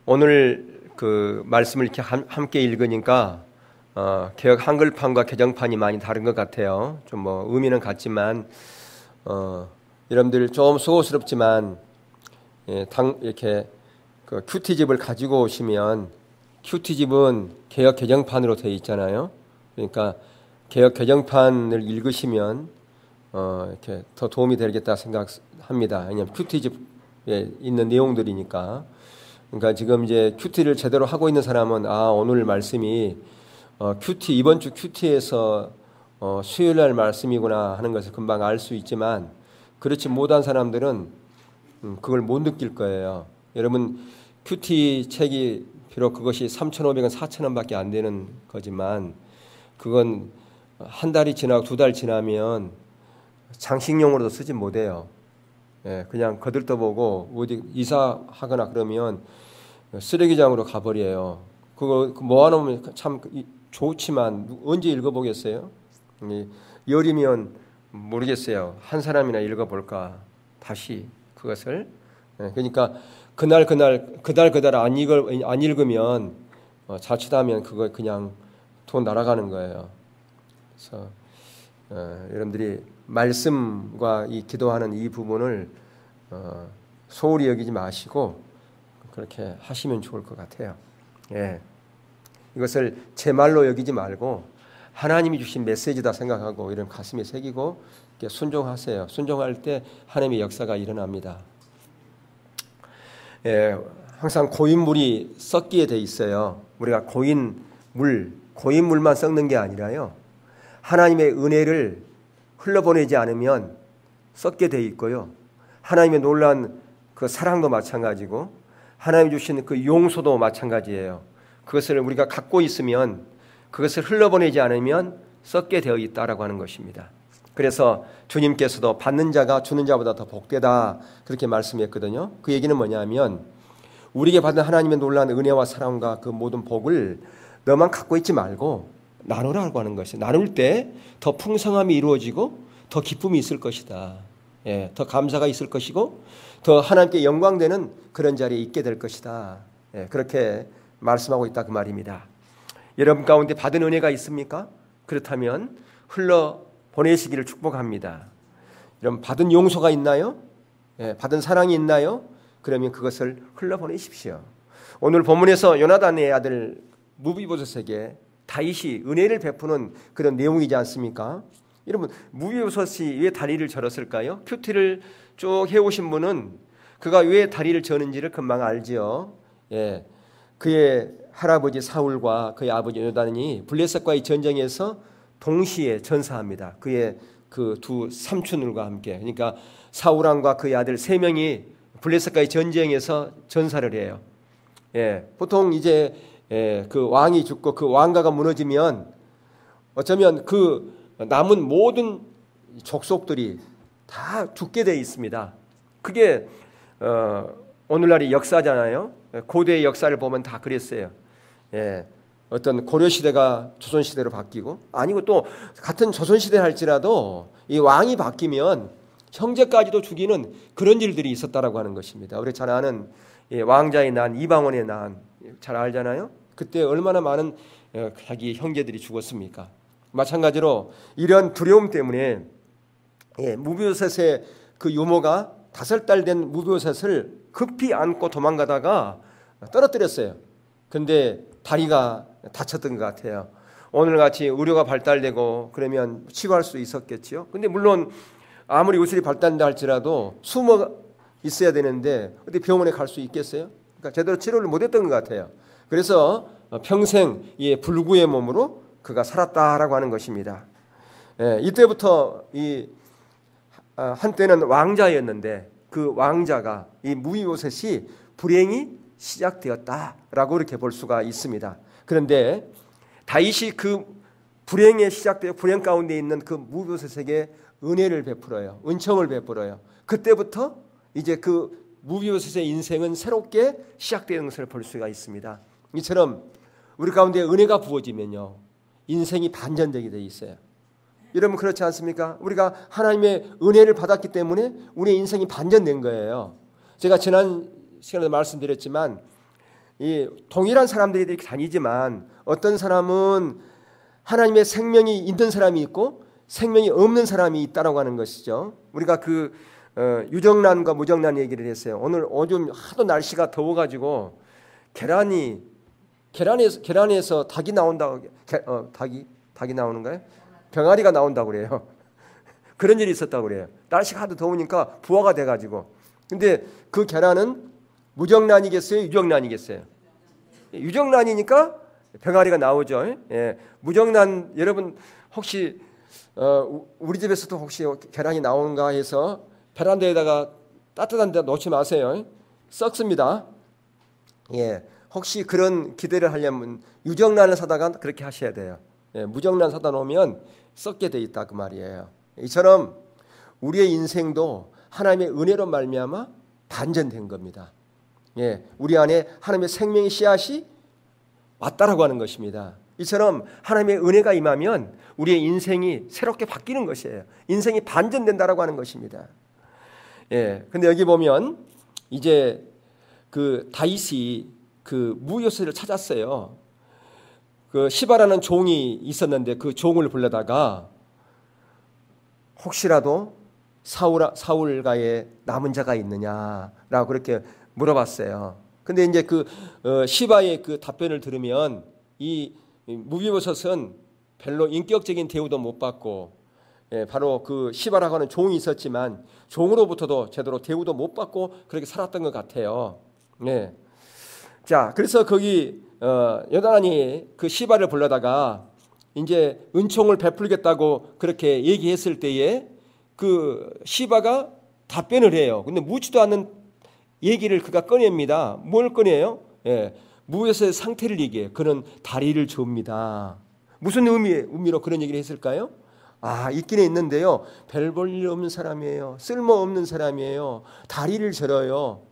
오늘 그 말씀을 이렇게 함께 읽으니까 개역 한글판과 개정판이 많이 다른 것 같아요. 좀 뭐 의미는 같지만 여러분들 좀 수고스럽지만 이렇게 그 큐티집을 가지고 오시면 큐티집은 개역 개정판으로 되어 있잖아요. 그러니까 개역 개정판을 읽으시면 이렇게 더 도움이 되겠다 생각합니다. 왜냐하면 큐티집에 있는 내용들이니까. 그러니까 지금 이제 큐티를 제대로 하고 있는 사람은 오늘 말씀이 이번 주 큐티에서 수요일 날 말씀이구나 하는 것을 금방 알 수 있지만 그렇지 못한 사람들은 그걸 못 느낄 거예요. 여러분 큐티 책이 비록 그것이 3,500원, 4,000원밖에 안 되는 거지만 그건 한 달이 지나고 두 달 지나면 장식용으로도 쓰지 못해요. 그냥 거들떠보고 어디 이사하거나 그러면 쓰레기장으로 가버려요. 그거 모아놓으면 참 좋지만 언제 읽어보겠어요? 열이면 모르겠어요. 한 사람이나 읽어볼까 다시 그것을. 그러니까 그날 안 읽으면 자칫하면 그거 그냥 돈 날아가는 거예요. 그래서 여러분들이 말씀과 이 기도하는 이 부분을 소홀히 여기지 마시고 그렇게 하시면 좋을 것 같아요. 이것을 제 말로 여기지 말고 하나님이 주신 메시지다 생각하고 이런 가슴에 새기고 순종하세요. 순종할 때 하나님의 역사가 일어납니다. 항상 고인물이 썩기에 돼 있어요. 우리가 고인물만 썩는 게 아니라요. 하나님의 은혜를 흘러보내지 않으면 썩게 돼 있고요. 하나님의 놀라운 그 사랑도 마찬가지고 하나님 주신 그 용서도 마찬가지예요. 그것을 우리가 갖고 있으면 그것을 흘러보내지 않으면 썩게 되어 있다라고 하는 것입니다. 그래서 주님께서도 받는 자가 주는 자보다 더 복되다 그렇게 말씀했거든요. 그 얘기는 뭐냐면 우리에게 받은 하나님의 놀라운 은혜와 사랑과 그 모든 복을 너만 갖고 있지 말고 나누라고 하는 것이 나눌 때 더 풍성함이 이루어지고 더 기쁨이 있을 것이다. 더 감사가 있을 것이고 더 하나님께 영광되는 그런 자리에 있게 될 것이다. 그렇게 말씀하고 있다 그 말입니다. 여러분 가운데 받은 은혜가 있습니까? 그렇다면 흘러 보내시기를 축복합니다. 여러분 받은 용서가 있나요? 받은 사랑이 있나요? 그러면 그것을 흘러 보내십시오. 오늘 본문에서 요나단의 아들 무비보셋에게 다윗이 은혜를 베푸는 그런 내용이지 않습니까? 여러분 무비보셋이 왜 다리를 절었을까요? 큐티를 쭉 해오신 분은 그가 왜 다리를 저는지를 금방 알지요. 그의 할아버지 사울과 그의 아버지 요나단이 블레셋과의 전쟁에서 동시에 전사합니다. 그의 그 두 삼촌들과 함께. 그러니까 사울왕과 그의 아들 세 명이 블레셋과의 전쟁에서 전사를 해요. 보통 이제 그 왕이 죽고 그 왕가가 무너지면 어쩌면 그 남은 모든 족속들이 다 죽게 되어 있습니다. 그게 오늘날의 역사잖아요. 고대의 역사를 보면 다 그랬어요. 어떤 고려시대가 조선시대로 바뀌고 아니고 또 같은 조선시대 할지라도 이 왕이 바뀌면 형제까지도 죽이는 그런 일들이 있었다라고 하는 것입니다. 우리 잘 아는 왕자의 난 이방원의 난 잘 알잖아요. 그때 얼마나 많은 자기 형제들이 죽었습니까? 마찬가지로 이런 두려움 때문에 무비보셋의 그 유모가 5달 된 무비보셋을 급히 안고 도망가다가 떨어뜨렸어요. 근데 다리가 다쳤던 것 같아요. 오늘같이 의료가 발달되고 그러면 치료할 수 있었겠지요. 근데 물론 아무리 의술이 발달된다 할지라도 숨어 있어야 되는데 어디 병원에 갈 수 있겠어요? 그러니까 제대로 치료를 못했던 것 같아요. 그래서 평생 이 불구의 몸으로 그가 살았다라고 하는 것입니다. 이때부터 한때는 왕자였는데 그 왕자가 이 무비보셋이 불행이 시작되었다라고 이렇게 볼 수가 있습니다. 그런데 다윗이 그 불행 가운데 있는 그 무비보셋에게 은혜를 베풀어요. 은총을 베풀어요. 그때부터 이제 그 무비보셋의 인생은 새롭게 시작되는 것을 볼 수가 있습니다. 이처럼 우리 가운데 은혜가 부어지면요 인생이 반전되게 돼 있어요. 여러분 그렇지 않습니까? 우리가 하나님의 은혜를 받았기 때문에 우리의 인생이 반전된 거예요. 제가 지난 시간에도 말씀드렸지만 이 동일한 사람들이 이렇게 다니지만 어떤 사람은 하나님의 생명이 있는 사람이 있고 생명이 없는 사람이 있다라고 하는 것이죠. 우리가 그 유정란과 무정란 얘기를 했어요. 오늘 요즘 하도 날씨가 더워가지고 계란에서 닭이 나온다고 닭이 나오는 거예요? 병아리가 나온다고 그래요. 그런 일이 있었다고 그래요. 날씨가 하도 더우니까 부화가 돼가지고. 근데 그 계란은 무정란이겠어요? 유정란이겠어요? 유정란이니까 병아리가 나오죠. 예. 무정란 여러분 혹시 우리 집에서도 혹시 계란이 나오는가 해서 베란다에다가 따뜻한 데 놓지 마세요. 썩습니다. 예. 혹시 그런 기대를 하려면 유정란을 사다가 그렇게 하셔야 돼요. 예. 무정란 사다 놓으면 썩게 돼 있다 그 말이에요. 이처럼 우리의 인생도 하나님의 은혜로 말미암아 반전된 겁니다. 예, 우리 안에 하나님의 생명의 씨앗이 왔다라고 하는 것입니다. 이처럼 하나님의 은혜가 임하면 우리의 인생이 새롭게 바뀌는 것이에요. 인생이 반전된다라고 하는 것입니다. 예, 근데 여기 보면 이제 그 다윗이 그 무요새를 찾았어요. 그 시바라는 종이 있었는데 그 종을 불러다가 혹시라도 사울가에 남은 자가 있느냐라고 그렇게 물어봤어요. 근데 이제 그 시바의 그 답변을 들으면 이 무비보셋은 별로 인격적인 대우도 못 받고 바로 그 시바라고 하는 종이 있었지만 종으로부터도 제대로 대우도 못 받고 그렇게 살았던 것 같아요. 네. 자, 그래서 거기 요나단이 그 시바를 불러다가 이제 은총을 베풀겠다고 그렇게 얘기했을 때에 그 시바가 답변을 해요. 근데 묻지도 않는 얘기를 그가 꺼냅니다. 뭘 꺼내요? 예, 무에서의 상태를 얘기해요. 그는 다리를 줍니다. 무슨 의미로 그런 얘기를 했을까요? 있기는 있는데요. 별 볼 일 없는 사람이에요. 쓸모없는 사람이에요. 다리를 절어요.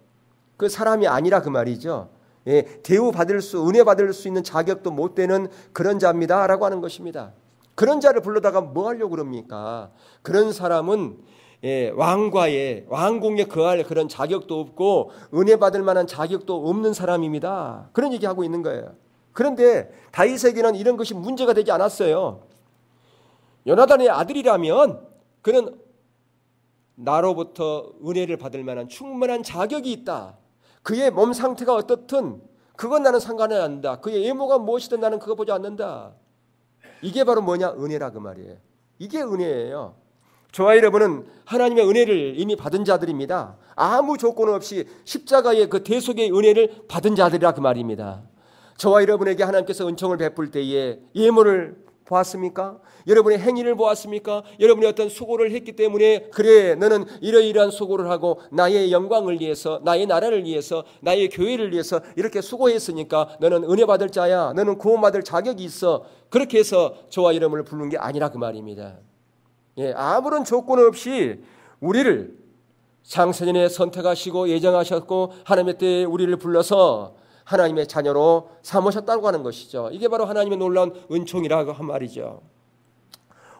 그 사람이 아니라 그 말이죠. 예, 은혜 받을 수 있는 자격도 못 되는 그런 자입니다. 라고 하는 것입니다. 그런 자를 불러다가 뭐 하려고 그럽니까? 그런 사람은 왕궁에 거할 그런 자격도 없고 은혜 받을 만한 자격도 없는 사람입니다. 그런 얘기하고 있는 거예요. 그런데 다윗에게는 이런 것이 문제가 되지 않았어요. 요나단의 아들이라면 그는 나로부터 은혜를 받을 만한 충분한 자격이 있다. 그의 몸 상태가 어떻든 그건 나는 상관이 안 한다. 그의 외모가 무엇이든 나는 그거 보지 않는다. 이게 바로 뭐냐? 은혜라 그 말이에요. 이게 은혜예요. 저와 여러분은 하나님의 은혜를 이미 받은 자들입니다. 아무 조건 없이 십자가의 그 대속의 은혜를 받은 자들이라 그 말입니다. 저와 여러분에게 하나님께서 은총을 베풀 때에 예물을 보았습니까? 여러분의 행위를 보았습니까? 여러분이 어떤 수고를 했기 때문에 그래 너는 이러이러한 수고를 하고 나의 영광을 위해서 나의 나라를 위해서 나의 교회를 위해서 이렇게 수고했으니까 너는 은혜 받을 자야. 너는 구원받을 자격이 있어. 그렇게 해서 저와 여러분을 부른 게 아니라 그 말입니다. 예, 아무런 조건 없이 우리를 창세전에 선택하시고 예정하셨고 하나님의 때에 우리를 불러서 하나님의 자녀로 삼으셨다고 하는 것이죠. 이게 바로 하나님의 놀라운 은총이라고 한 말이죠.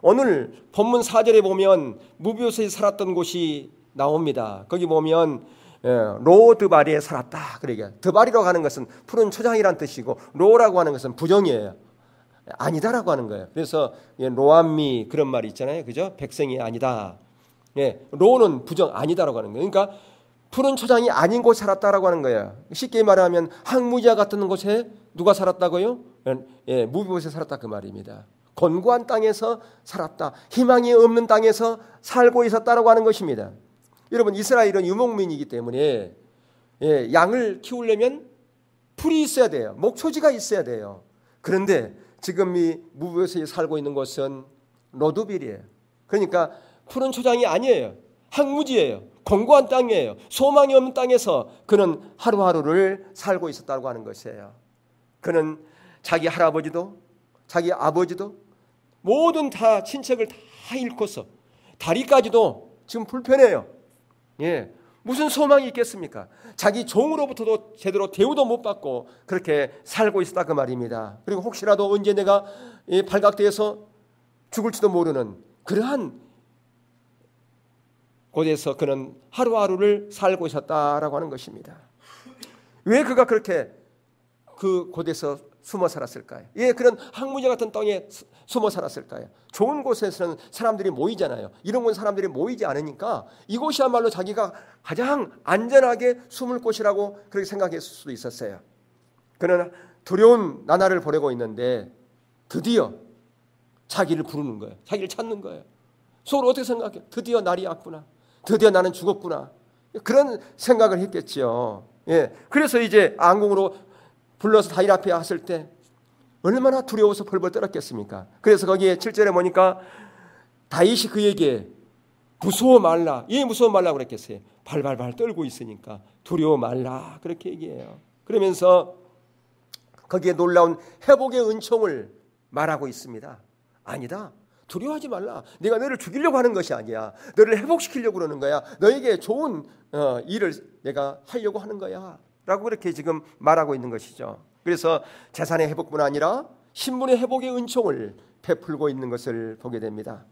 오늘 본문 4절에 보면 무비보셋이 살았던 곳이 나옵니다. 거기 보면 로드바리에 살았다. 그러니까 드바리라고 하는 것은 푸른 초장이란 뜻이고 로라고 하는 것은 부정이에요. 아니다라고 하는 거예요. 그래서 로암미 그런 말이 있잖아요. 그죠? 백성이 아니다. 로는 부정 아니다라고 하는 거예요. 그러니까 푸른 초장이 아닌 곳에 살았다라고 하는 거예요. 쉽게 말하면 항무지와 같은 곳에 누가 살았다고요? 무비보셋이 살았다 그 말입니다. 곤고한 땅에서 살았다. 희망이 없는 땅에서 살고 있었다라고 하는 것입니다. 여러분 이스라엘은 유목민이기 때문에 양을 키우려면 풀이 있어야 돼요. 목초지가 있어야 돼요. 그런데 지금 이 무비보셋이 살고 있는 곳은 로드빌이에요. 그러니까 푸른 초장이 아니에요. 항무지예요. 공고한 땅이에요. 소망이 없는 땅에서 그는 하루하루를 살고 있었다고 하는 것이에요. 그는 자기 할아버지도 자기 아버지도 모든 다 친척을 다 잃고서 다리까지도 지금 불편해요. 무슨 소망이 있겠습니까? 자기 종으로부터도 제대로 대우도 못 받고 그렇게 살고 있었다 그 말입니다. 그리고 혹시라도 언제 내가 발각되어서 죽을지도 모르는 그러한 곳에서 그는 하루하루를 살고 있었다라고 하는 것입니다. 왜 그가 그렇게 그 곳에서 숨어 살았을까요? 예, 그런 항무지 같은 땅에 숨어 살았을까요? 좋은 곳에서는 사람들이 모이잖아요. 이런 곳 사람들이 모이지 않으니까 이곳이야말로 자기가 가장 안전하게 숨을 곳이라고 그렇게 생각했을 수도 있었어요. 그는 두려운 나날을 보내고 있는데 드디어 자기를 부르는 거예요. 자기를 찾는 거예요. 속으로 어떻게 생각해요? 드디어 날이 왔구나. 드디어 나는 죽었구나. 그런 생각을 했겠죠. 예, 그래서 이제 안궁으로 불러서 다윗 앞에 왔을 때 얼마나 두려워서 벌벌 떨었겠습니까? 그래서 거기에 7절에 보니까 다윗이 그에게 무서워 말라. 예, 무서워 말라고 그랬겠어요. 발발발 떨고 있으니까 두려워 말라. 그렇게 얘기해요. 그러면서 거기에 놀라운 회복의 은총을 말하고 있습니다. 아니다. 두려워하지 말라. 내가 너를 죽이려고 하는 것이 아니야. 너를 회복시키려고 그러는 거야. 너에게 좋은 일을 내가 하려고 하는 거야. 라고 그렇게 지금 말하고 있는 것이죠. 그래서 재산의 회복뿐 아니라 신분의 회복의 은총을 베풀고 있는 것을 보게 됩니다.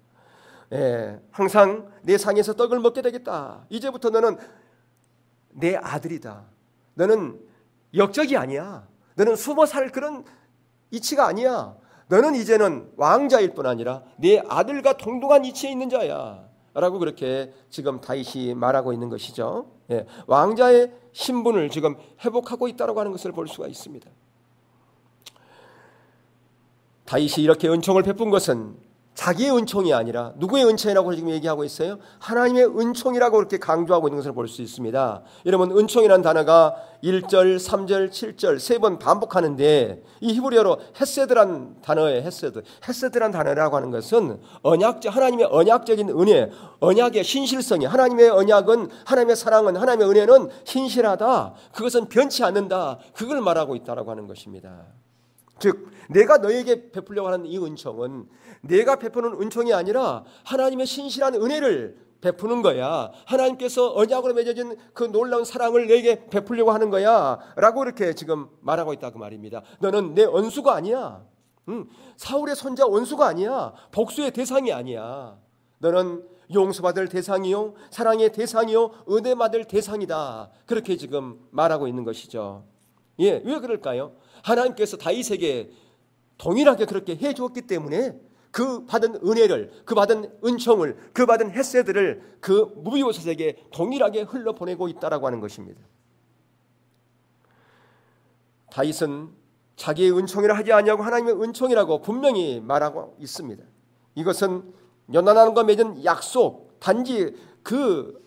예, 항상 내 상에서 떡을 먹게 되겠다. 이제부터 너는 내 아들이다. 너는 역적이 아니야. 너는 숨어 살 그런 이치가 아니야. 너는 이제는 왕자일 뿐 아니라 내 아들과 동등한 이치에 있는 자야. 라고 그렇게 지금 다윗이 말하고 있는 것이죠. 예, 왕자의 신분을 지금 회복하고 있다고 하는 것을 볼 수가 있습니다. 다윗이 이렇게 은총을 베푼 것은 자기의 은총이 아니라 누구의 은총이라고 지금 얘기하고 있어요? 하나님의 은총이라고 그렇게 강조하고 있는 것을 볼 수 있습니다. 여러분, 은총이라는 단어가 1절, 3절, 7절 세 번 반복하는데 이 히브리어로 헤세드란 단어예요. 헤세드란 단어라고 하는 것은 하나님의 언약적인 은혜, 언약의 신실성이, 하나님의 언약은, 하나님의 사랑은, 하나님의 은혜는 신실하다. 그것은 변치 않는다. 그걸 말하고 있다라고 하는 것입니다. 즉 내가 너에게 베풀려고 하는 이 은총은 내가 베푸는 은총이 아니라 하나님의 신실한 은혜를 베푸는 거야. 하나님께서 언약으로 맺어진 그 놀라운 사랑을 너에게 베풀려고 하는 거야 라고 이렇게 지금 말하고 있다 그 말입니다. 너는 내 원수가 아니야. 사울의 손자 원수가 아니야. 복수의 대상이 아니야. 너는 용서받을 대상이요, 사랑의 대상이요, 은혜 받을 대상이다. 그렇게 지금 말하고 있는 것이죠. 예, 왜 그럴까요? 하나님께서 다윗에게 동일하게 그렇게 해 주었기 때문에 그 받은 은혜를, 그 받은 은총을, 그 받은 헤세드를 그 무비보셋에게 동일하게 흘러보내고 있다라고 하는 것입니다. 다윗은 자기의 은총이라 하지 아니하고 하나님의 은총이라고 분명히 말하고 있습니다. 이것은 요나단과 맺은 약속, 단지 그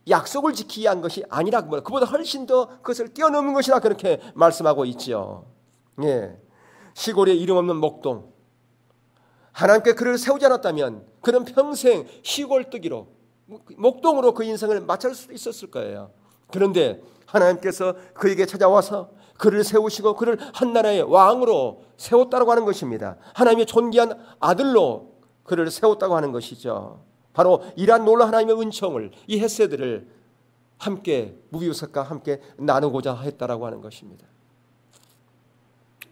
약속을 지키기 위한 것이 아니라 그보다 훨씬 더 그것을 뛰어넘는 것이라 그렇게 말씀하고 있지요. 예. 시골에 이름 없는 목동, 하나님께 그를 세우지 않았다면 그는 평생 시골뜨기로 목동으로 그 인생을 마칠 수 있었을 거예요. 그런데 하나님께서 그에게 찾아와서 그를 세우시고 그를 한 나라의 왕으로 세웠다고 하는 것입니다. 하나님의 존귀한 아들로 그를 세웠다고 하는 것이죠. 바로 이러한 놀라운 하나님의 은총을, 이 헤세드를 함께 무비보셋과 함께 나누고자 했다라고 하는 것입니다.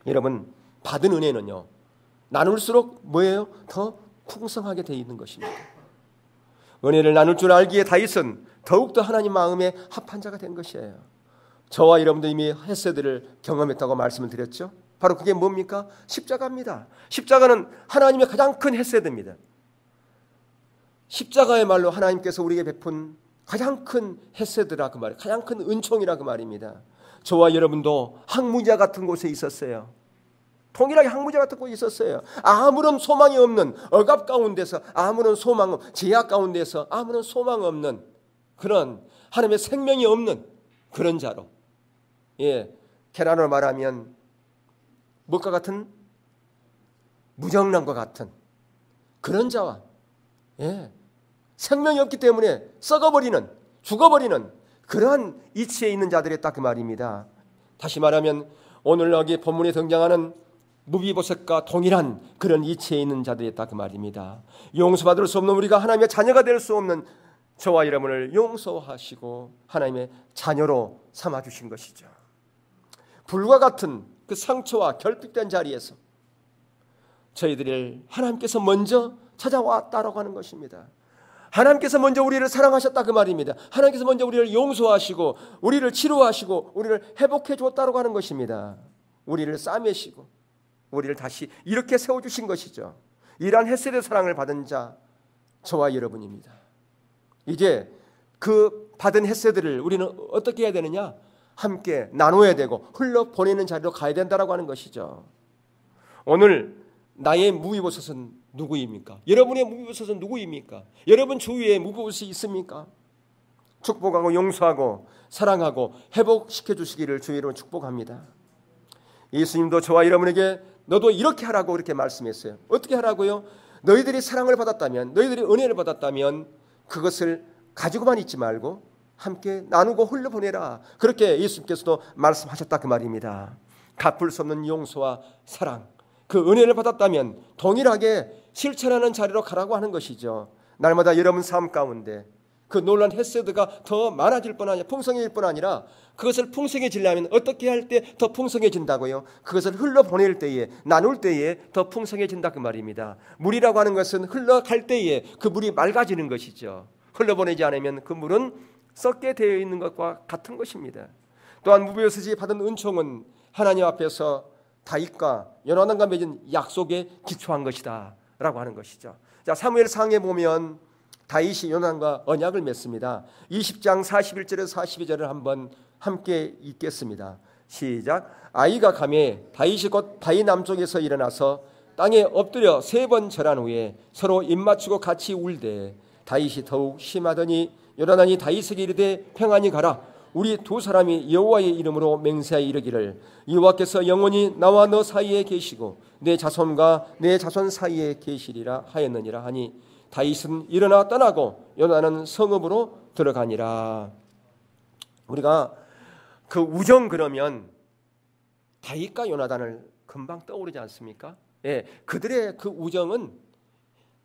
여러분, 받은 은혜는요, 나눌수록 뭐예요? 더 풍성하게 되어 있는 것입니다. 은혜를 나눌 줄 알기에 다윗은 더욱더 하나님 마음에 합한 자가 된 것이에요. 저와 여러분도 이미 헤세드를 경험했다고 말씀을 드렸죠. 바로 그게 뭡니까? 십자가입니다. 십자가는 하나님의 가장 큰 헤세드입니다. 십자가야말로 하나님께서 우리에게 베푼 가장 큰 헤세드라 그 말이에요. 가장 큰 은총이라 그 말입니다. 저와 여러분도 항무지와 같은 곳에 있었어요. 동일하게 항무지 같은 곳에 있었어요. 아무런 소망이 없는 억압 가운데서, 아무런 소망, 제약 가운데서 아무런 소망 없는 그런 하나님의 생명이 없는 그런 자로, 예, 계란으로 말하면 무엇과 같은, 무정란과 같은 그런 자와, 예, 생명이 없기 때문에 썩어버리는, 죽어버리는 그러한 이치에 있는 자들이 딱 그 말입니다. 다시 말하면 오늘 여기 본문에 등장하는 무비보셋과 동일한 그런 이치에 있는 자들이 딱 그 말입니다. 용서받을 수 없는 우리가 하나님의 자녀가 될 수 없는 저와 여러분을 용서하시고 하나님의 자녀로 삼아주신 것이죠. 불과 같은 그 상처와 결핍된 자리에서 저희들을 하나님께서 먼저 찾아왔다라고 하는 것입니다. 하나님께서 먼저 우리를 사랑하셨다 그 말입니다. 하나님께서 먼저 우리를 용서하시고 우리를 치료하시고 우리를 회복해 주었다고 하는 것입니다. 우리를 싸매시고 우리를 다시 이렇게 세워주신 것이죠. 이러한 헤세드 사랑을 받은 자 저와 여러분입니다. 이제 그 받은 헤세드를 우리는 어떻게 해야 되느냐? 함께 나눠야 되고 흘러보내는 자리로 가야 된다고 하는 것이죠. 오늘 나의 무비보셋은 누구입니까? 여러분의 무비보셋은 누구입니까? 여러분 주위에 무비보셋이 있습니까? 축복하고 용서하고 사랑하고 회복시켜 주시기를 주의 이름으로 축복합니다. 예수님도 저와 여러분에게 너도 이렇게 하라고 그렇게 말씀했어요. 어떻게 하라고요? 너희들이 사랑을 받았다면, 너희들이 은혜를 받았다면 그것을 가지고만 있지 말고 함께 나누고 흘려보내라. 그렇게 예수님께서도 말씀하셨다 그 말입니다. 갚을 수 없는 용서와 사랑, 그 은혜를 받았다면 동일하게 실천하는 자리로 가라고 하는 것이죠. 날마다 여러분 삶 가운데 그 놀란 헤세드가 더 많아질 뿐 아니라 풍성해질 뿐 아니라 그것을 풍성해지려면 어떻게 할 때 더 풍성해진다고요? 그것을 흘러보낼 때에 나눌 때에 더 풍성해진다 그 말입니다. 물이라고 하는 것은 흘러갈 때에 그 물이 맑아지는 것이죠. 흘러보내지 않으면 그 물은 썩게 되어 있는 것과 같은 것입니다. 또한 무비보셋이 받은 은총은 하나님 앞에서 다윗과 요나단과 맺은 약속에 기초한 것이다 라고 하는 것이죠. 자, 사무엘상에 보면 다윗이 요나단과 언약을 맺습니다. 20장 41절에서 42절을 한번 함께 읽겠습니다. 시작. 아이가 가매 다윗이 곧 바위 남쪽에서 일어나서 땅에 엎드려 3번 절한 후에 서로 입맞추고 같이 울되 다윗이 더욱 심하더니 요나단이 다윗에게 이르되 평안히 가라. 우리 두 사람이 여호와의 이름으로 맹세하여 이르기를 여호와께서 영원히 나와 너 사이에 계시고 내 자손과 내 자손 사이에 계시리라 하였느니라 하니 다윗은 일어나 떠나고 요나단은 성읍으로 들어가니라. 우리가 그 우정 그러면 다윗과 요나단을 금방 떠오르지 않습니까? 예, 그들의 그 우정은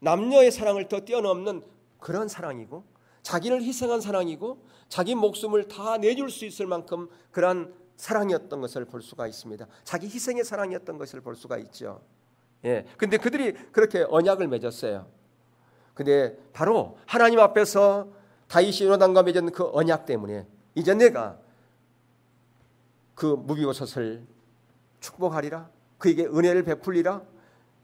남녀의 사랑을 더 뛰어넘는 그런 사랑이고 자기를 희생한 사랑이고 자기 목숨을 다 내줄 수 있을 만큼 그러한 사랑이었던 것을 볼 수가 있습니다. 자기 희생의 사랑이었던 것을 볼 수가 있죠. 예, 근데 그들이 그렇게 언약을 맺었어요. 근데 바로 하나님 앞에서 다윗이 요나단과 맺은 그 언약 때문에 이제 내가 그 무비보셋을 축복하리라, 그에게 은혜를 베풀리라,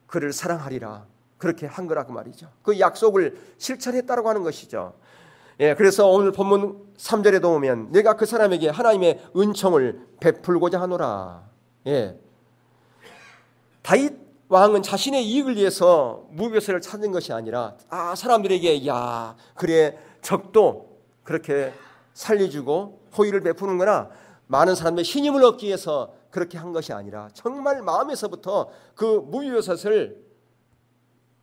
그를 사랑하리라, 그렇게 한 거라고 말이죠. 그 약속을 실천했다고 하는 것이죠. 예, 그래서 오늘 본문 3절에도 보면 내가 그 사람에게 하나님의 은총을 베풀고자 하노라. 예, 다윗 왕은 자신의 이익을 위해서 무비보셋을 찾는 것이 아니라 사람들에게 야 그래 적도 그렇게 살려주고 호의를 베푸는구나, 많은 사람들의 신임을 얻기 위해서 그렇게 한 것이 아니라 정말 마음에서부터 그 무비보셋을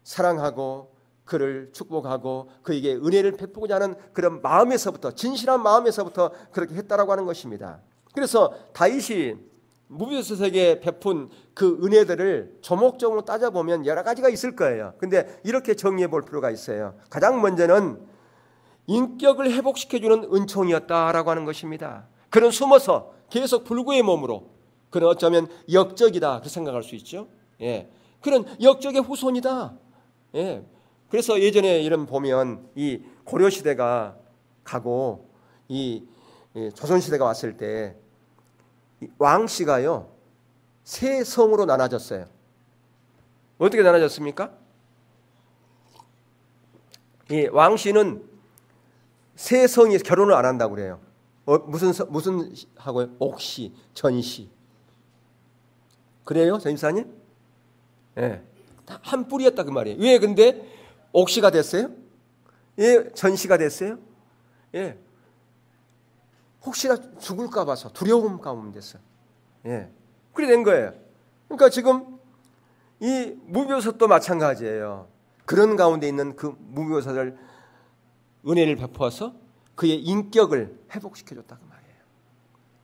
사랑하고 그를 축복하고 그에게 은혜를 베푸고자 하는 그런 마음에서부터, 진실한 마음에서부터 그렇게 했다라고 하는 것입니다. 그래서 다윗이 무비보셋에게 베푼 그 은혜들을 조목조목 따져보면 여러 가지가 있을 거예요. 근데 이렇게 정리해 볼 필요가 있어요. 가장 먼저는 인격을 회복시켜주는 은총이었다라고 하는 것입니다. 그는 숨어서 계속 불구의 몸으로, 그는 어쩌면 역적이다 그렇게 생각할 수 있죠. 예, 그는 역적의 후손이다. 예, 그래서 예전에 이런 보면 이 고려 시대가 가고 이 조선 시대가 왔을 때 왕씨가요 세 성으로 나눠졌어요. 어떻게 나눠졌습니까? 이 왕씨는 세 성이 결혼을 안 한다고 그래요. 무슨 하고요? 옥씨, 전씨. 그래요, 전임사님? 예, 다 한 뿌리였다 그 말이에요. 왜 근데 옥씨가 됐어요? 예, 전씨가 됐어요? 예, 혹시나 죽을까 봐서 두려움 가운데 됐어요. 예, 그래 된 거예요. 그러니까 지금 이 무비보셋도 마찬가지예요. 그런 가운데 있는 그 무비보셋을 은혜를 베푸어서 그의 인격을 회복시켜줬다 그 말이에요.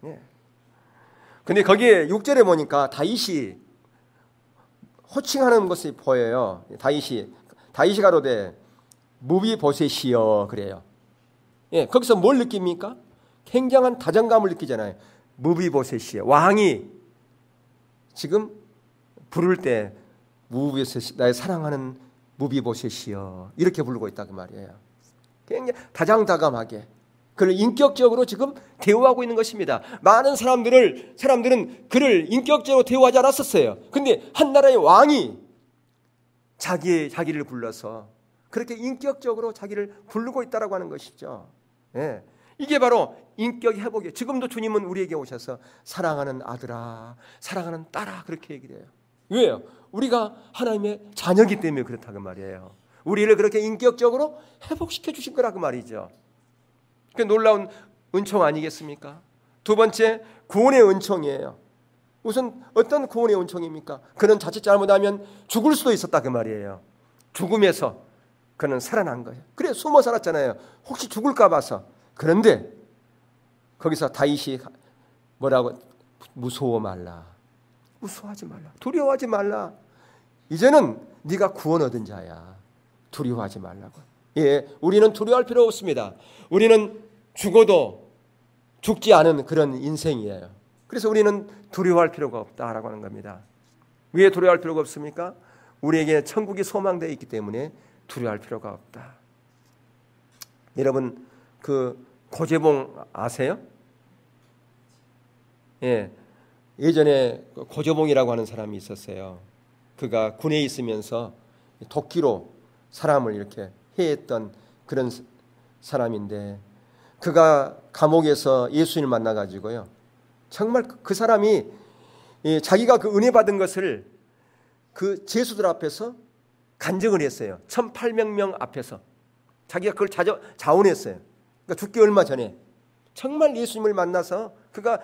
예. 근데 거기에 6절에 보니까 다윗이 호칭하는 것이 보여요. 다윗이 가로되 무비보셋이여 그래요. 예, 거기서 뭘 느낍니까? 굉장한 다정감을 느끼잖아요. 무비보셋이여, 왕이 지금 부를 때 무비보셋, 나의 사랑하는 무비보셋이여 이렇게 부르고 있다 그 말이에요. 굉장히 다장다감하게 그를 인격적으로 지금 대우하고 있는 것입니다. 많은 사람들은 그를 인격적으로 대우하지 않았었어요. 근데 한 나라의 왕이 자기를 불러서 그렇게 인격적으로 자기를 부르고 있다라고 하는 것이죠. 예. 이게 바로 인격 회복이에요. 지금도 주님은 우리에게 오셔서 사랑하는 아들아, 사랑하는 딸아 그렇게 얘기를 해요. 왜요? 우리가 하나님의 자녀이기 때문에 그렇다고 말이에요. 우리를 그렇게 인격적으로 회복시켜 주신 거라고 말이죠. 그 놀라운 은총 아니겠습니까? 두 번째, 구원의 은총이에요. 우선 어떤 구원의 은총입니까? 그는 자칫 잘못하면 죽을 수도 있었다 그 말이에요. 죽음에서 그는 살아난 거예요. 그래 숨어 살았잖아요. 혹시 죽을까 봐서. 그런데 거기서 다윗이 뭐라고? 무서워 말라. 무서워하지 말라. 두려워하지 말라. 이제는 네가 구원 얻은 자야. 두려워하지 말라고. 예, 우리는 두려워할 필요 없습니다. 우리는 죽어도 죽지 않은 그런 인생이에요. 그래서 우리는 두려워할 필요가 없다라고 하는 겁니다. 왜 두려워할 필요가 없습니까? 우리에게 천국이 소망되어 있기 때문에 두려워할 필요가 없다. 여러분 그 고재봉 아세요? 예, 예전에 고재봉이라고 하는 사람이 있었어요. 그가 군에 있으면서 도끼로 사람을 이렇게 해했던 그런 사람인데 그가 감옥에서 예수님을 만나가지고요. 정말 그 사람이 자기가 그 은혜 받은 것을 그 제수들 앞에서 간증을 했어요. 1,800명 앞에서 자기가 그걸 자원했어요. 그러니까 죽기 얼마 전에 정말 예수님을 만나서 그가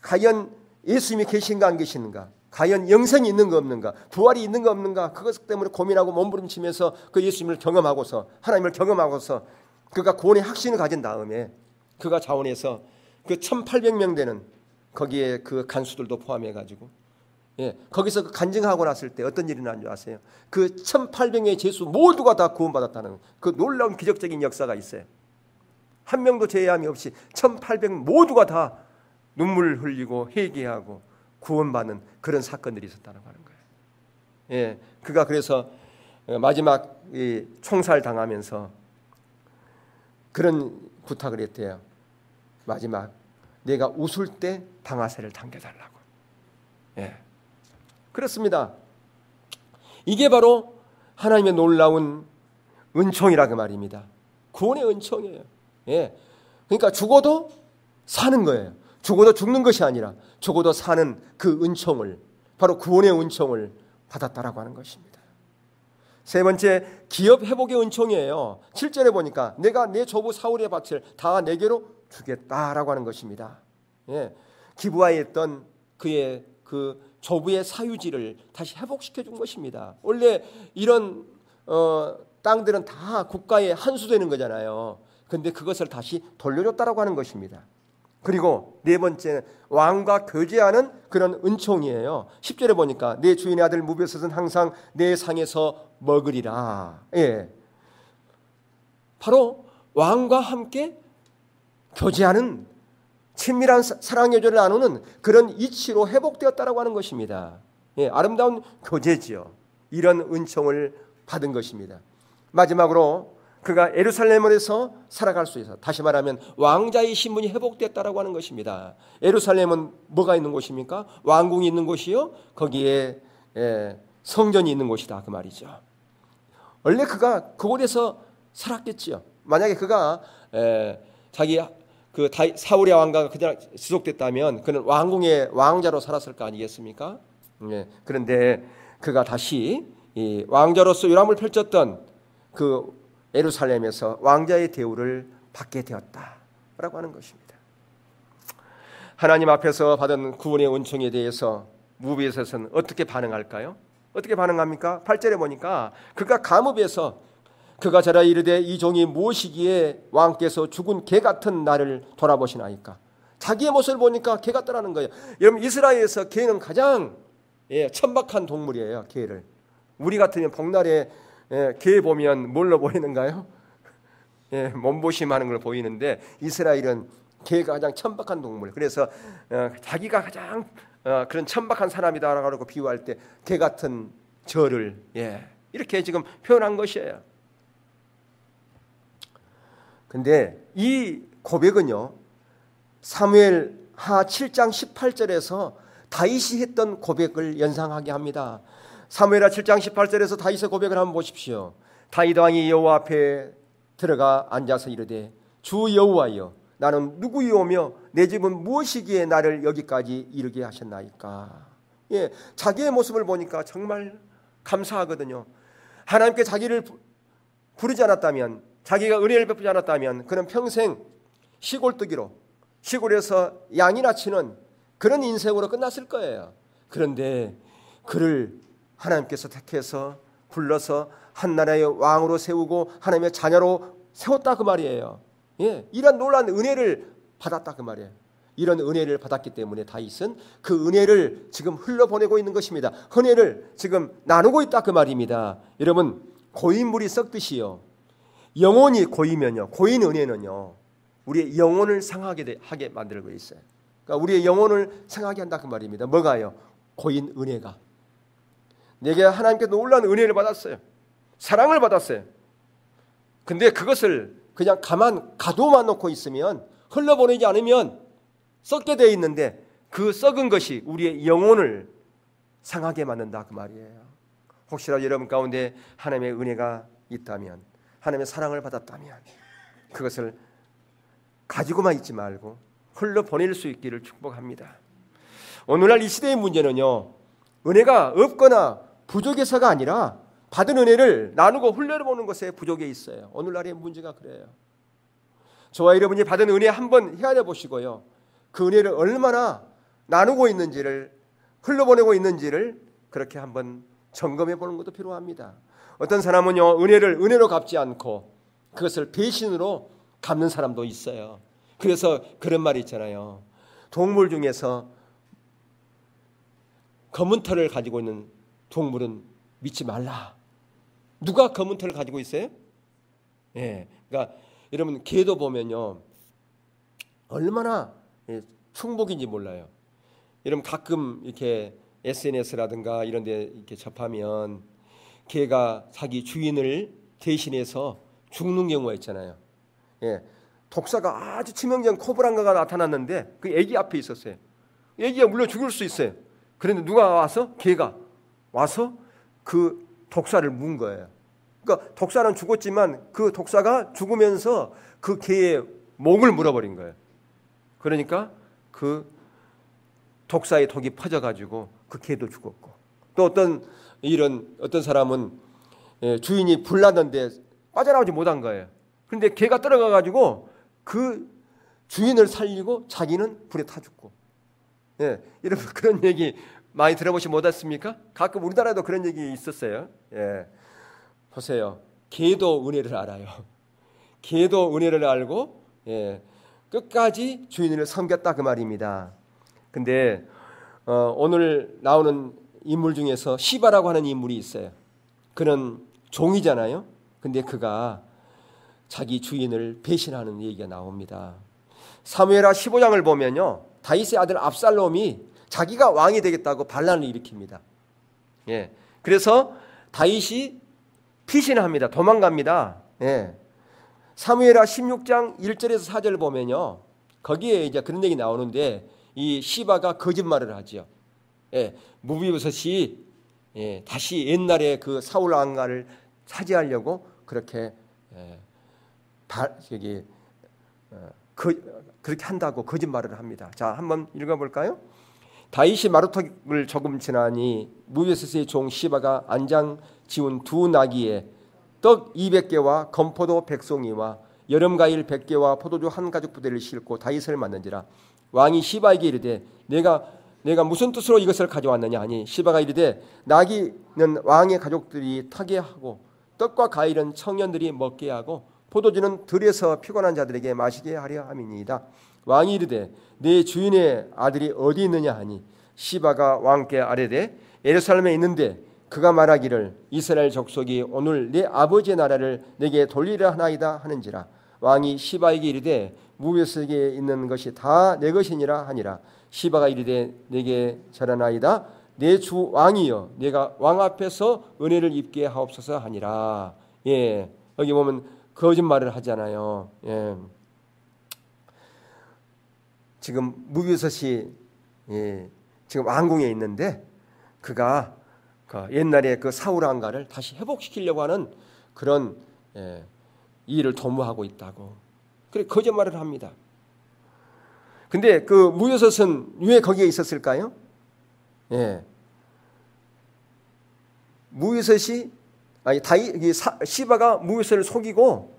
과연 예수님이 계신가 안 계신가, 과연 영생이 있는가 없는가, 부활이 있는가 없는가, 그것 때문에 고민하고 몸부림치면서 그 예수님을 경험하고서 하나님을 경험하고서 그가 구원의 확신을 가진 다음에 그가 자원해서 그 1,800명 되는 거기에 그 간수들도 포함해가지고 거기서 그 간증하고 났을 때 어떤 일이 난 줄 아세요? 그 1,800명의 제수 모두가 다 구원받았다는 그 놀라운 기적적인 역사가 있어요. 한 명도 제외함이 없이 1,800 모두가 다 눈물 흘리고 회개하고 구원받는 그런 사건들이 있었다는 거예요. 예, 그가 그래서 마지막 총살 당하면서 그런 부탁을 했대요. 마지막 내가 웃을 때 방아쇠를 당겨달라고. 예, 그렇습니다. 이게 바로 하나님의 놀라운 은총이라고 말입니다. 구원의 은총이에요. 예, 그러니까 죽어도 사는 거예요. 죽어도 죽는 것이 아니라 죽어도 사는 그 은총을, 바로 구원의 은총을 받았다라고 하는 것입니다. 세 번째, 기업 회복의 은총이에요. 7절에 보니까 내가 내 조부 사울의 밭을 다 내게로 주겠다라고 하는 것입니다. 예, 기브아했던 그의 그 조부의 사유지를 다시 회복시켜 준 것입니다. 원래 이런 땅들은 다 국가에 한수되는 거잖아요. 그런데 그것을 다시 돌려줬다라고 하는 것입니다. 그리고 네 번째는 왕과 교제하는 그런 은총이에요. 10절에 보니까 내 주인의 아들 무베셋은 항상 내 상에서 먹으리라. 예, 바로 왕과 함께 교제하는 친밀한 사랑 교제를 나누는 그런 이치로 회복되었다라고 하는 것입니다. 예, 아름다운 교제지요. 이런 은총을 받은 것입니다. 마지막으로 그가 예루살렘에서 살아갈 수 있어. 다시 말하면 왕자의 신분이 회복됐다라고 하는 것입니다. 예루살렘은 뭐가 있는 곳입니까? 왕궁이 있는 곳이요. 거기에 성전이 있는 곳이다 그 말이죠. 원래 그가 그곳에서 살았겠지요. 만약에 그가 자기 그 사울의 왕가가 그냥 지속됐다면 그는 왕궁의 왕자로 살았을 거 아니겠습니까? 그런데 그가 다시 이 왕자로서 요람을 펼쳤던 그 예루살렘에서 왕자의 대우를 받게 되었다라고 하는 것입니다. 하나님 앞에서 받은 구원의 은총에 대해서 무비에셋은 어떻게 반응할까요? 어떻게 반응합니까? 8절에 보니까 그가 감읍에서 그가 자라 이르되 이 종이 무엇이기에 왕께서 죽은 개 같은 나를 돌아보시나이까. 자기의 모습을 보니까 개 같더라는 거예요. 여러분 이스라엘에서 개는 가장 천박한 동물이에요. 개를 우리 같으면 복날에 개 보면 뭘로 보이는가요? 몸보심하는 걸 보이는데 이스라엘은 개가 가장 천박한 동물. 그래서 자기가 가장 그런 천박한 사람이다라고 비유할 때 개 같은 저를 이렇게 지금 표현한 것이에요. 근데 이 고백은요, 사무엘 하 7장 18절에서 다윗이 했던 고백을 연상하게 합니다. 사무엘하 7장 18절에서 다윗의 고백을 한번 보십시오. 다윗 왕이 여호와 앞에 들어가 앉아서 이르되 주 여호와여, 나는 누구이오며 내 집은 무엇이기에 나를 여기까지 이르게 하셨나이까. 예, 자기의 모습을 보니까 정말 감사하거든요. 하나님께 자기를 부르지 않았다면, 자기가 은혜를 베푸지 않았다면 그는 평생 시골뜨기로, 시골에서 양이나 치는 그런 인생으로 끝났을 거예요. 그런데 그를 하나님께서 택해서 불러서 한 나라의 왕으로 세우고 하나님의 자녀로 세웠다 그 말이에요. 예, 이런 놀라운 은혜를 받았다 그 말이에요. 이런 은혜를 받았기 때문에 다윗은 그 은혜를 지금 흘러보내고 있는 것입니다. 은혜를 지금 나누고 있다 그 말입니다. 여러분, 고인물이 썩듯이요, 영혼이 고이면요, 고인 은혜는요, 우리의 영혼을 상하게 하게 만들고 있어요. 그러니까 우리의 영혼을 상하게 한다 그 말입니다. 뭐가요? 고인 은혜가. 내게 하나님께 놀라운 은혜를 받았어요. 사랑을 받았어요. 근데 그것을 그냥 가둬만 놓고 있으면, 흘러보내지 않으면 썩게 되어 있는데 그 썩은 것이 우리의 영혼을 상하게 만든다 그 말이에요. 혹시라도 여러분 가운데 하나님의 은혜가 있다면, 하나님의 사랑을 받았다면 그것을 가지고만 있지 말고 흘러보낼 수 있기를 축복합니다. 오늘날 이 시대의 문제는요, 은혜가 없거나 부족해서가 아니라 받은 은혜를 나누고 흘려보는 것에 부족해 있어요. 오늘날의 문제가 그래요. 저와 여러분이 받은 은혜 한번 헤아려 보시고요, 그 은혜를 얼마나 나누고 있는지를, 흘려보내고 있는지를 그렇게 한번 점검해 보는 것도 필요합니다. 어떤 사람은요, 은혜를 은혜로 갚지 않고 그것을 배신으로 갚는 사람도 있어요. 그래서 그런 말이 있잖아요. 동물 중에서 검은 털을 가지고 있는 동물은 믿지 말라. 누가 검은 털을 가지고 있어요? 예, 그러니까 여러분, 개도 보면요, 얼마나 충복인지 몰라요. 여러분 가끔 이렇게 SNS라든가 이런 데 이렇게 접하면 개가 자기 주인을 대신해서 죽는 경우가 있잖아요. 예, 독사가 아주 치명적인 코브라인가가 나타났는데 그 애기 앞에 있었어요. 애기가 물론 죽을 수 있어요. 그런데 누가 와서, 개가 와서 그 독사를 문 거예요. 그러니까 독사는 죽었지만 그 독사가 죽으면서 그 개의 목을 물어버린 거예요. 그러니까 그 독사의 독이 퍼져가지고 그 개도 죽었고, 또 어떤 사람은 주인이 불났는데 빠져나오지 못한 거예요. 그런데 개가 들어가가지고 그 주인을 살리고 자기는 불에 타 죽고. 예, 여러분 그런 얘기 많이 들어보시 못했습니까? 가끔 우리나라에도 그런 얘기 있었어요. 예, 보세요. 개도 은혜를 알아요. 개도 은혜를 알고, 예, 끝까지 주인을 섬겼다 그 말입니다. 근데 오늘 나오는 인물 중에서 시바라고 하는 인물이 있어요. 그는 종이잖아요. 근데 그가 자기 주인을 배신하는 얘기가 나옵니다. 사무엘하 15장을 보면요, 다윗의 아들 압살롬이 자기가 왕이 되겠다고 반란을 일으킵니다. 예, 그래서 다윗이 피신합니다. 도망갑니다. 예, 사무엘하 16장 1절에서 4절을 보면요, 거기에 이제 그런 얘기 나오는데 이 시바가 거짓말을 하죠. 예, 무비보셋이 다시 옛날에 그 사울 왕가를 차지하려고 그렇게 그렇게 한다고 거짓말을 합니다. 자, 한번 읽어볼까요? 다윗이 마루턱을 조금 지나니 무비보셋의 종 시바가 안장 지운 두 나귀에 떡 200개와 건포도 100송이와 여름과일 100개와 포도주 한 가죽 부대를 싣고 다윗을 만난지라. 왕이 시바에게 이르되 내가 무슨 뜻으로 이것을 가져왔느냐 하니, 시바가 이르되 나귀는 왕의 가족들이 타게 하고 떡과 과일은 청년들이 먹게 하고 포도주는 들에서 피곤한 자들에게 마시게 하려 함이니이다. 왕이 이르되 내 주인의 아들이 어디 있느냐 하니, 시바가 왕께 아뢰되 예루살렘에 있는데 그가 말하기를 이스라엘 족속이 오늘 내 아버지의 나라를 내게 돌리려 하나이다 하는지라. 왕이 시바에게 이르되 무비보셋에게 있는 것이 다 내 것이니라 하니라. 시바가 이르되 내게 절하나이다. 내 주 왕이여, 내가 왕 앞에서 은혜를 입게 하옵소서 하니라. 예, 여기 보면 거짓말을 하잖아요. 예. 지금 무비보셋이 지금 왕궁에 있는데 그가 옛날에 그 사울 왕가를 다시 회복시키려고 하는 그런 일을 도모하고 있다고. 그래 거짓말을 합니다. 근데 그 무비보셋은 왜 거기에 있었을까요? 예. 무비보셋이 시바가 무비보셋을 속이고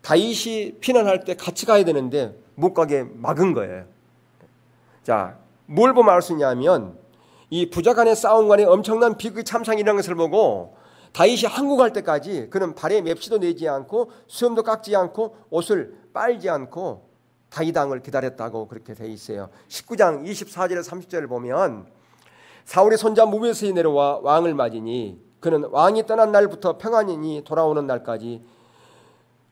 다윗이 피난할 때 같이 가야 되는데 못 가게 막은 거예요. 자, 뭘 보면 알 수 있냐면 이 부자 간의 싸움 간에 엄청난 비극 참상이라는 것을 보고 다윗이 한국 갈 때까지 그는 발에 맵시도 내지 않고 수염도 깎지 않고 옷을 빨지 않고 다윗 왕을 기다렸다고 그렇게 돼 있어요. 19장 24절에서 30절을 보면 사울의 손자 무비보셋이 내려와 왕을 맞으니 그는 왕이 떠난 날부터 평안히 돌아오는 날까지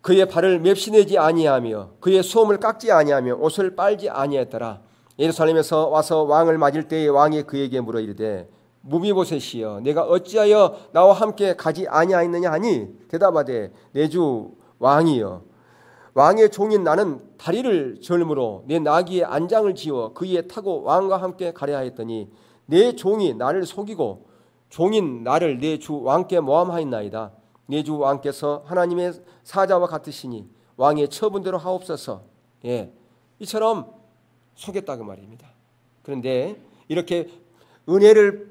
그의 발을 맵시내지 아니하며 그의 수염을 깎지 아니하며 옷을 빨지 아니했더라. 예루살렘에서 와서 왕을 맞을 때에 왕이 그에게 물어 이르되 무비보셋이여 내가 어찌하여 나와 함께 가지 아니하였느냐 하니 대답하되 내 주 왕이여 왕의 종인 나는 다리를 절므로 내 나귀의 안장을 지어 그 위에 타고 왕과 함께 가려 하였더니 내 종이 나를 속이고 종인 나를 내 주 왕께 모함하였나이다. 내 주 왕께서 하나님의 사자와 같으시니 왕의 처분대로 하옵소서. 예, 이처럼 속였다 그 말입니다. 그런데 이렇게 은혜를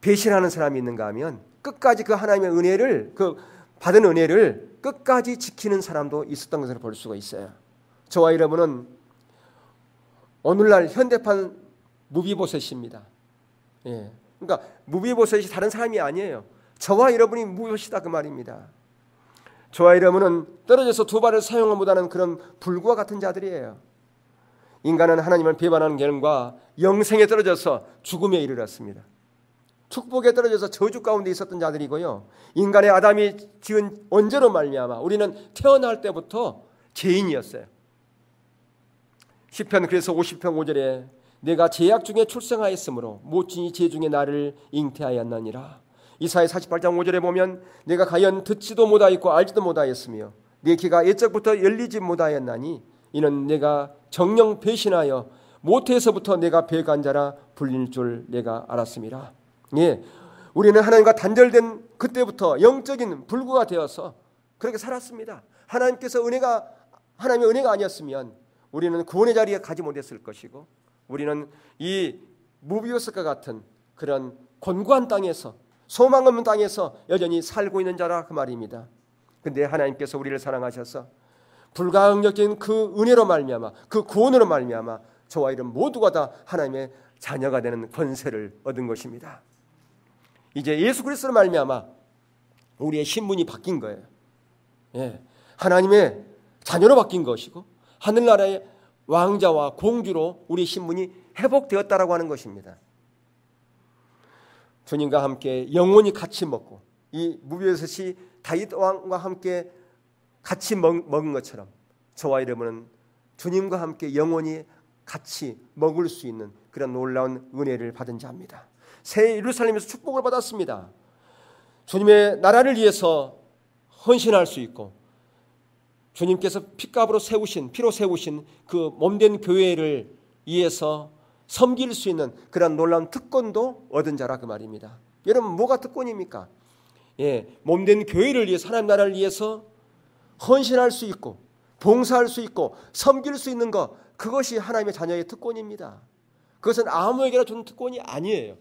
배신하는 사람이 있는가 하면 끝까지 그 하나님의 은혜를 그 받은 은혜를 끝까지 지키는 사람도 있었던 것을 볼 수가 있어요. 저와 여러분은 오늘날 현대판 무비보셋입니다. 예, 그러니까 무비보셋이 다른 사람이 아니에요. 저와 여러분이 무비보셋이다 그 말입니다. 저와 여러분은 떨어져서 두 발을 사용을 못하는 그런 불구와 같은 자들이에요. 인간은 하나님을 배반하는 결과 영생에 떨어져서 죽음에 이르렀습니다. 축복에 떨어져서 저주 가운데 있었던 자들이고요. 인간의 아담이 지은 원죄로 말미암아 우리는 태어날 때부터 죄인이었어요. 시편 그래서 50편 5절에 내가 죄악 중에 출생하였으므로 모친이 죄 중에 나를 잉태하였나니라. 이사야 48장 5절에 보면 내가 가연 듣지도 못하였고 알지도 못하였으며 내 귀가 옛적부터 열리지 못하였나니 이는 내가 정령 배신하여 모태에서부터 내가 배간 자라 불릴 줄 내가 알았음이라. 예, 우리는 하나님과 단절된 그때부터 영적인 불구가 되어서 그렇게 살았습니다. 하나님의 은혜가 아니었으면 우리는 구원의 자리에 가지 못했을 것이고 우리는 이 무비보셋과 같은 그런 곤고한 땅에서 소망 없는 땅에서 여전히 살고 있는 자라 그 말입니다. 그런데 하나님께서 우리를 사랑하셔서 불가항력적인 그 은혜로 말미암아 그 구원으로 말미암아 저와 이런 모두가 다 하나님의 자녀가 되는 권세를 얻은 것입니다. 이제 예수 그리스도로 말미암아 우리의 신분이 바뀐 거예요. 예, 하나님의 자녀로 바뀐 것이고 하늘나라의 왕자와 공주로 우리 신분이 회복되었다라고 하는 것입니다. 주님과 함께 영원히 같이 먹고 이 무비보셋이 다윗 왕과 함께 같이 먹은 것처럼 저와 여러분은 주님과 함께 영원히 같이 먹을 수 있는 그런 놀라운 은혜를 받은 자입니다. 새 예루살렘에서 축복을 받았습니다. 주님의 나라를 위해서 헌신할 수 있고 주님께서 피값으로 피로 세우신 그 몸된 교회를 위해서 섬길 수 있는 그런 놀라운 특권도 얻은 자라 그 말입니다. 여러분 뭐가 특권입니까? 예, 몸된 교회를 위해서 하나님 나라를 위해서 헌신할 수 있고 봉사할 수 있고 섬길 수 있는 것 그것이 하나님의 자녀의 특권입니다. 그것은 아무에게나 주는 특권이 아니에요.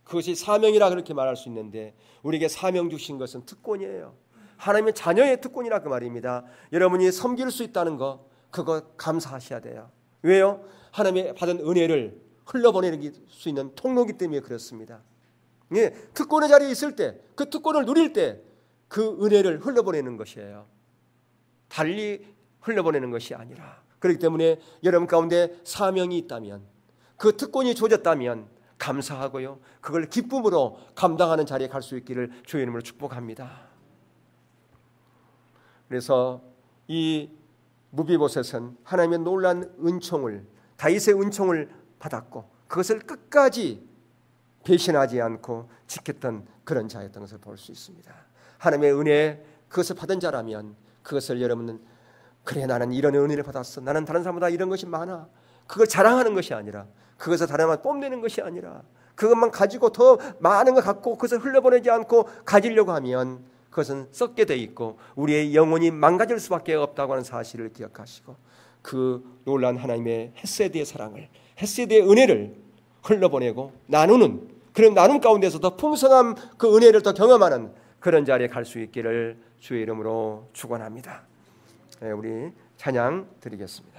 그것이 사명이라 그렇게 말할 수 있는데 우리에게 사명 주신 것은 특권이에요. 하나님의 자녀의 특권이라 그 말입니다. 여러분이 섬길 수 있다는 거 그거 감사하셔야 돼요. 왜요? 하나님의 받은 은혜를 흘러보낼 수 있는 통로이기 때문에 그렇습니다. 예, 특권의 자리에 있을 때 그 특권을 누릴 때 그 은혜를 흘러보내는 것이에요. 달리 흘려보내는 것이 아니라. 그렇기 때문에 여러분 가운데 사명이 있다면 그 특권이 주어졌다면 감사하고요. 그걸 기쁨으로 감당하는 자리에 갈 수 있기를 주의 이름으로 축복합니다. 그래서 이 무비보셋은 하나님의 놀라운 은총을 다윗의 은총을 받았고 그것을 끝까지 배신하지 않고 지켰던 그런 자였던 것을 볼 수 있습니다. 하나님의 은혜 그것을 받은 자라면 그것을 여러분은 그래 나는 이런 은혜를 받았어. 나는 다른 사람보다 이런 것이 많아. 그걸 자랑하는 것이 아니라 그것을 다른 사람만 뽐내는 것이 아니라 그것만 가지고 더 많은 걸 갖고 그것을 흘려보내지 않고 가지려고 하면 그것은 썩게 돼 있고 우리의 영혼이 망가질 수밖에 없다고 하는 사실을 기억하시고 그 놀라운 하나님의 헤세드의 사랑을 헤세드의 은혜를 흘려보내고 나누는 그런 나눔 가운데서 더 풍성한 그 은혜를 더 경험하는 그런 자리에 갈 수 있기를 주의 이름으로 축원합니다. 우리 찬양 드리겠습니다.